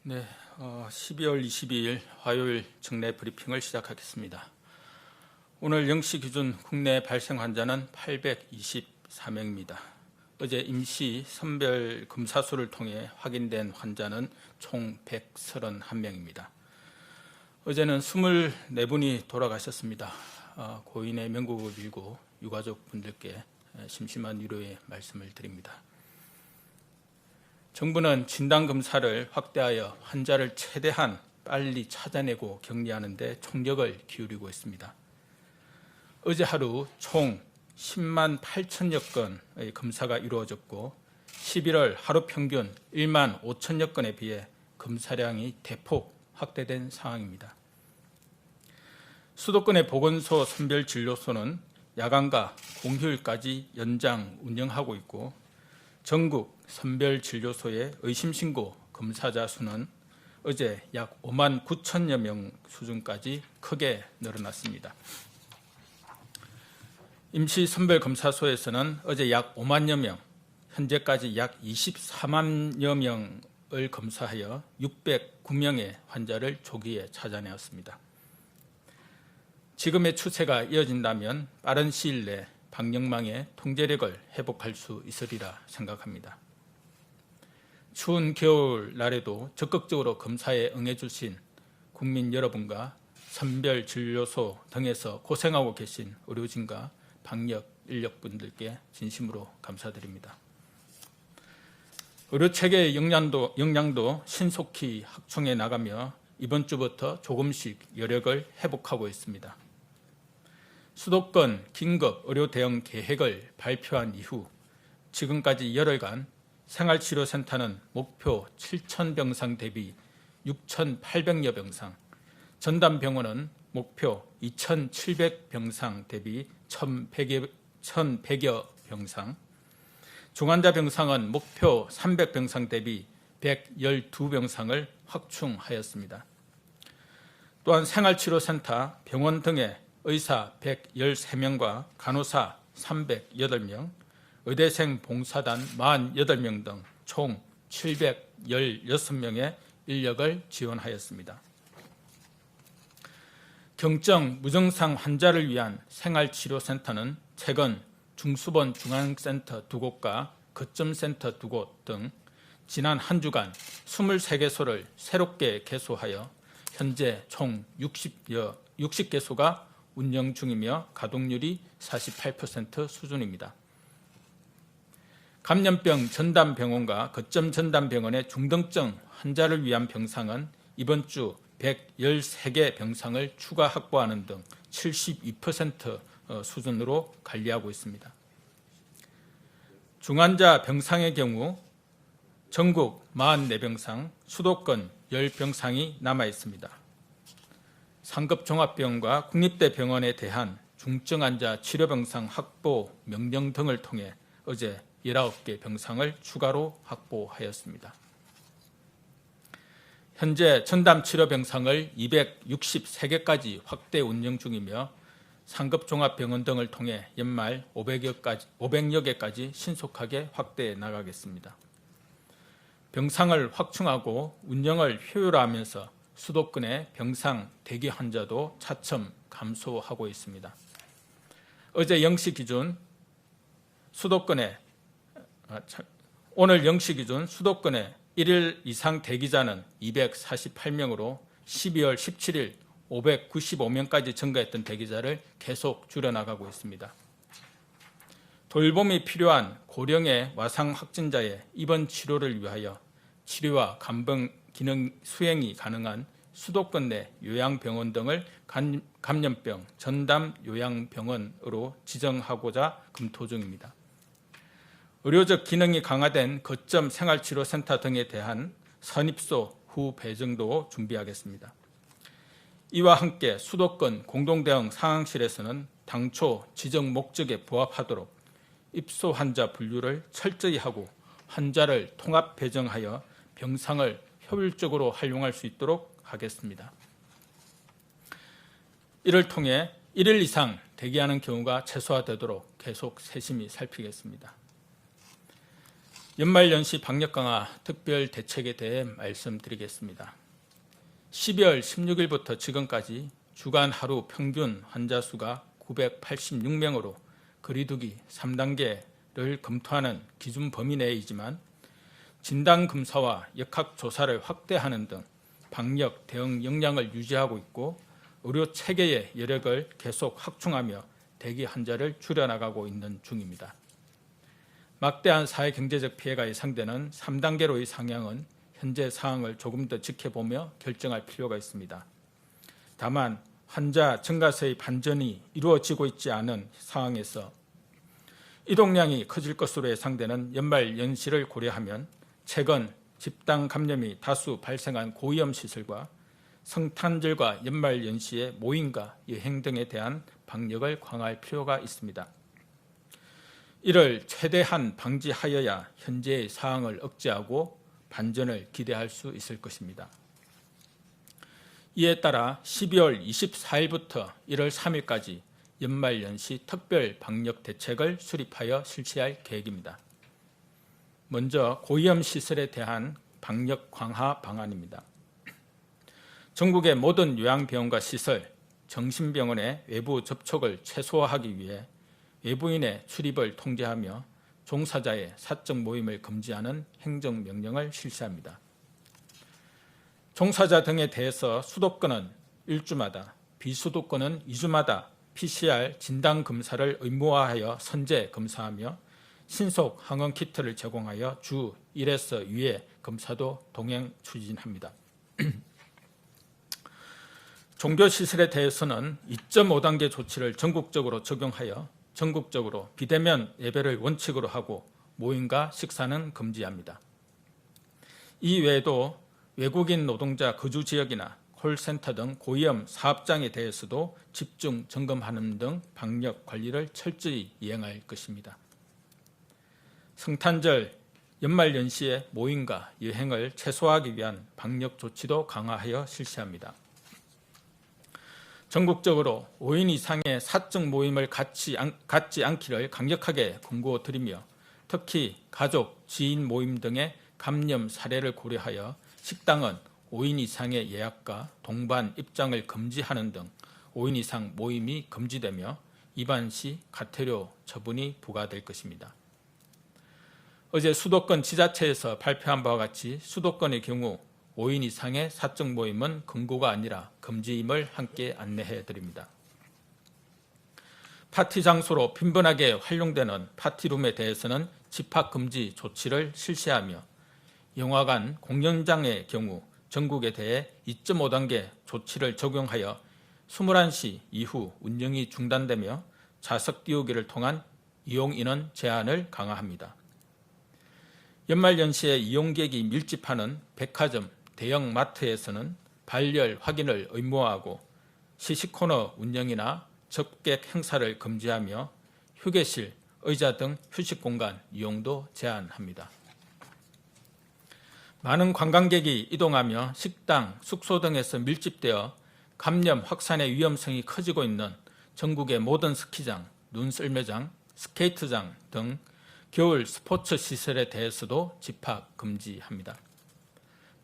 네, 12월 22일 화요일 정례 브리핑을 시작하겠습니다. 오늘 0시 기준 국내 발생 환자는 824명입니다. 어제 임시 선별 검사수를 통해 확인된 환자는 총 131명입니다. 어제는 24분이 돌아가셨습니다. 고인의 명복을 빌고 유가족분들께 심심한 위로의 말씀을 드립니다. 정부는 진단검사를 확대하여 환자를 최대한 빨리 찾아내고 격리하는 데 총력을 기울이고 있습니다. 어제 하루 총 10만 8천여 건의 검사가 이루어졌고 11월 하루 평균 1만 5천여 건에 비해 검사량이 대폭 확대된 상황입니다. 수도권의 보건소 선별진료소는 야간과 공휴일까지 연장 운영하고 있고 전국 선별진료소의 의심신고 검사자 수는 어제 약 5만 9천여 명 수준까지 크게 늘어났습니다. 임시 선별검사소에서는 어제 약 5만여 명, 현재까지 약 24만여 명을 검사하여 609명의 환자를 조기에 찾아내었습니다. 지금의 추세가 이어진다면 빠른 시일 내 방역망의 통제력을 회복할 수 있으리라 생각합니다. 추운 겨울날에도 적극적으로 검사에 응해주신 국민 여러분과 선별진료소 등에서 고생하고 계신 의료진과 방역 인력분들께 진심으로 감사드립니다. 의료체계의 역량도 신속히 확충해 나가며 이번 주부터 조금씩 여력을 회복하고 있습니다. 수도권 긴급 의료 대응 계획을 발표한 이후 지금까지 열흘간 생활치료센터는 목표 7,000병상 대비 6,800여 병상, 전담병원은 목표 2,700병상 대비 1,100여 병상, 중환자 병상은 목표 300병상 대비 112병상을 확충하였습니다. 또한 생활치료센터, 병원 등의 의사 113명과 간호사 308명, 의대생 봉사단 48명 등 총 716명의 인력을 지원하였습니다. 경증, 무증상 환자를 위한 생활치료센터는 최근 중수본 중앙센터 2곳과 거점센터 2곳 등 지난 한 주간 23개소를 새롭게 개소하여 현재 총 60개소가 운영 중이며 가동률이 48% 수준입니다. 감염병 전담병원과 거점 전담병원의 중등증 환자를 위한 병상은 이번 주 113개 병상을 추가 확보하는 등 72% 수준으로 관리하고 있습니다. 중환자 병상의 경우 전국 44병상, 수도권 10병상이 남아 있습니다. 상급 종합병원과 국립대 병원에 대한 중증 환자 치료병상 확보 명령 등을 통해 어제 19개 병상을 추가로 확보하였습니다. 현재 전담치료병상을 263개까지 확대 운영 중이며 상급 종합병원 등을 통해 연말 500여 개까지 신속하게 확대해 나가겠습니다. 병상을 확충하고 운영을 효율화하면서 수도권의 병상 대기 환자도 차츰 감소하고 있습니다. 어제 0시 기준 오늘 0시 기준 수도권의 1일 이상 대기자는 248명으로 12월 17일 595명까지 증가했던 대기자를 계속 줄여나가고 있습니다. 돌봄이 필요한 고령의 와상 확진자의 입원 치료를 위하여 치료와 간병 기능 수행이 가능한 수도권 내 요양병원 등을 감염병 전담 요양병원으로 지정하고자 검토 중입니다. 의료적 기능이 강화된 거점 생활치료센터 등에 대한 선입소 후 배정도 준비하겠습니다. 이와 함께 수도권 공동대응 상황실에서는 당초 지정 목적에 부합하도록 입소 환자 분류를 철저히 하고 환자를 통합 배정하여 병상을 효율적으로 활용할 수 있도록 하겠습니다. 이를 통해 1일 이상 대기하는 경우가 최소화되도록 계속 세심히 살피겠습니다. 연말연시 방역 강화 특별 대책에 대해 말씀드리겠습니다. 12월 16일부터 지금까지 주간 하루 평균 환자 수가 986명으로 거리두기 3단계를 검토하는 기준 범위 내이지만 진단검사와 역학조사를 확대하는 등 방역 대응 역량을 유지하고 있고 의료 체계의 여력을 계속 확충하며 대기 환자를 줄여나가고 있는 중입니다. 막대한 사회경제적 피해가 예상되는 3단계로의 상향은 현재 상황을 조금 더 지켜보며 결정할 필요가 있습니다. 다만 환자 증가세의 반전이 이루어지고 있지 않은 상황에서 이동량이 커질 것으로 예상되는 연말 연시를 고려하면 최근 집단 감염이 다수 발생한 고위험 시설과 성탄절과 연말 연시의 모임과 여행 등에 대한 방역을 강화할 필요가 있습니다. 이를 최대한 방지하여야 현재의 상황을 억제하고 반전을 기대할 수 있을 것입니다. 이에 따라 12월 24일부터 1월 3일까지 연말연시 특별 방역 대책을 수립하여 실시할 계획입니다. 먼저 고위험 시설에 대한 방역 강화 방안입니다. 전국의 모든 요양병원과 시설, 정신병원의 외부 접촉을 최소화하기 위해 외부인의 출입을 통제하며 종사자의 사적 모임을 금지하는 행정명령을 실시합니다. 종사자 등에 대해서 수도권은 1주마다, 비수도권은 2주마다 PCR 진단검사를 의무화하여 선제 검사하며 신속 항원키트를 제공하여 주 1에서 2회 검사도 동행 추진합니다. 종교시설에 대해서는 2.5단계 조치를 전국적으로 적용하여 전국적으로 비대면 예배를 원칙으로 하고 모임과 식사는 금지합니다. 이 외에도 외국인 노동자 거주지역이나 콜센터 등 고위험 사업장에 대해서도 집중 점검하는 등 방역 관리를 철저히 이행할 것입니다. 성탄절, 연말연시의 모임과 여행을 최소화하기 위한 방역 조치도 강화하여 실시합니다. 전국적으로 5인 이상의 사적 모임을 갖지 않기를 강력하게 권고드리며 특히 가족, 지인 모임 등의 감염 사례를 고려하여 식당은 5인 이상의 예약과 동반 입장을 금지하는 등 5인 이상 모임이 금지되며 위반 시 과태료 처분이 부과될 것입니다. 어제 수도권 지자체에서 발표한 바와 같이 수도권의 경우 5인 이상의 사적 모임은 금고가 아니라 금지임을 함께 안내해 드립니다. 파티 장소로 빈번하게 활용되는 파티룸에 대해서는 집합금지 조치를 실시하며 영화관, 공연장의 경우 전국에 대해 2.5단계 조치를 적용하여 21시 이후 운영이 중단되며 좌석 띄우기를 통한 이용 인원 제한을 강화합니다. 연말연시에 이용객이 밀집하는 백화점, 대형 마트에서는 발열 확인을 의무화하고 시식코너 운영이나 접객 행사를 금지하며 휴게실, 의자 등 휴식공간 이용도 제한합니다. 많은 관광객이 이동하며 식당, 숙소 등에서 밀집되어 감염 확산의 위험성이 커지고 있는 전국의 모든 스키장, 눈썰매장, 스케이트장 등 겨울 스포츠 시설에 대해서도 집합 금지합니다.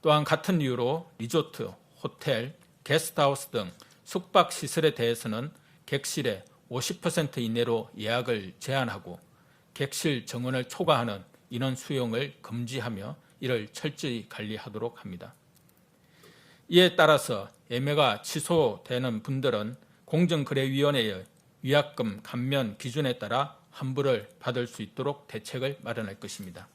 또한 같은 이유로 리조트, 호텔, 게스트하우스 등 숙박시설에 대해서는 객실의 50% 이내로 예약을 제한하고 객실 정원을 초과하는 인원 수용을 금지하며 이를 철저히 관리하도록 합니다. 이에 따라서 예매가 취소되는 분들은 공정거래위원회의 위약금 감면 기준에 따라 환불을 받을 수 있도록 대책을 마련할 것입니다.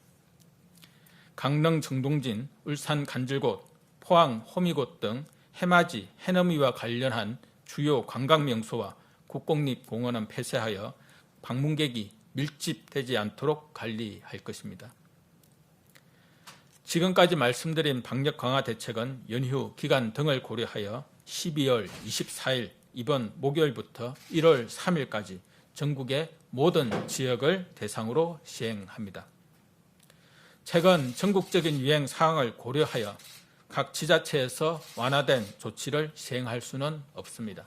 강릉 정동진, 울산 간질곶, 포항 호미곶 등 해맞이, 해넘이와 관련한 주요 관광명소와 국공립공원은 폐쇄하여 방문객이 밀집되지 않도록 관리할 것입니다. 지금까지 말씀드린 방역 강화 대책은 연휴 기간 등을 고려하여 12월 24일 이번 목요일부터 1월 3일까지 전국의 모든 지역을 대상으로 시행합니다. 최근 전국적인 유행 상황을 고려하여 각 지자체에서 완화된 조치를 시행할 수는 없습니다.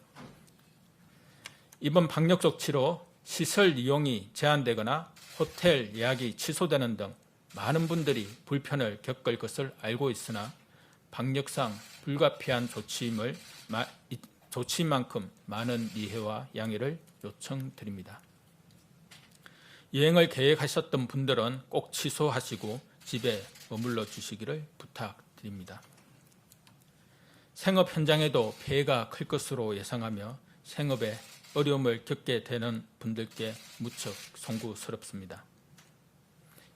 이번 방역 조치로 시설 이용이 제한되거나 호텔 예약이 취소되는 등 많은 분들이 불편을 겪을 것을 알고 있으나 방역상 불가피한 조치인 만큼 많은 이해와 양해를 요청드립니다. 여행을 계획하셨던 분들은 꼭 취소하시고 집에 머물러 주시기를 부탁드립니다. 생업 현장에도 피해가 클 것으로 예상하며 생업에 어려움을 겪게 되는 분들께 무척 송구스럽습니다.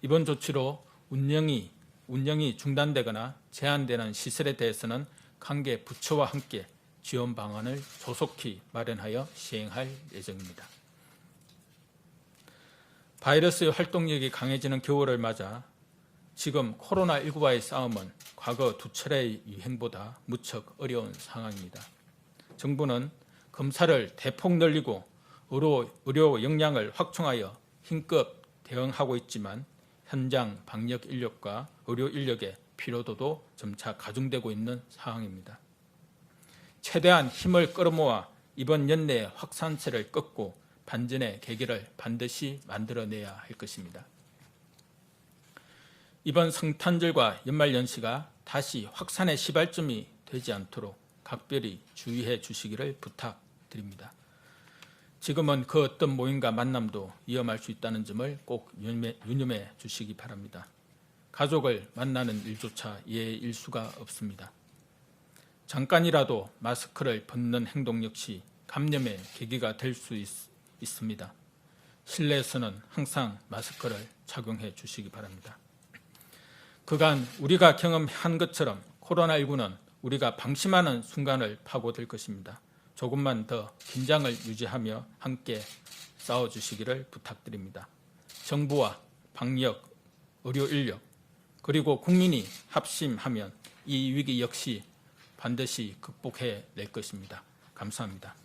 이번 조치로 운영이 중단되거나 제한되는 시설에 대해서는 관계 부처와 함께 지원 방안을 조속히 마련하여 시행할 예정입니다. 바이러스의 활동력이 강해지는 겨울을 맞아 지금 코로나19와의 싸움은 과거 두 차례의 유행보다 무척 어려운 상황입니다. 정부는 검사를 대폭 늘리고 의료 역량을 확충하여 힘껏 대응하고 있지만 현장 방역 인력과 의료 인력의 피로도도 점차 가중되고 있는 상황입니다. 최대한 힘을 끌어모아 이번 연내의 확산세를 꺾고 반전의 계기를 반드시 만들어내야 할 것입니다. 이번 성탄절과 연말연시가 다시 확산의 시발점이 되지 않도록 각별히 주의해 주시기를 부탁드립니다. 지금은 그 어떤 모임과 만남도 위험할 수 있다는 점을 꼭 유념해 주시기 바랍니다. 가족을 만나는 일조차 예외일 수가 없습니다. 잠깐이라도 마스크를 벗는 행동 역시 감염의 계기가 될 수 있습니다. 실내에서는 항상 마스크를 착용해 주시기 바랍니다. 그간 우리가 경험한 것처럼 코로나19는 우리가 방심하는 순간을 파고들 것입니다. 조금만 더 긴장을 유지하며 함께 싸워주시기를 부탁드립니다. 정부와 방역, 의료 인력, 그리고 국민이 합심하면 이 위기 역시 반드시 극복해낼 것입니다. 감사합니다.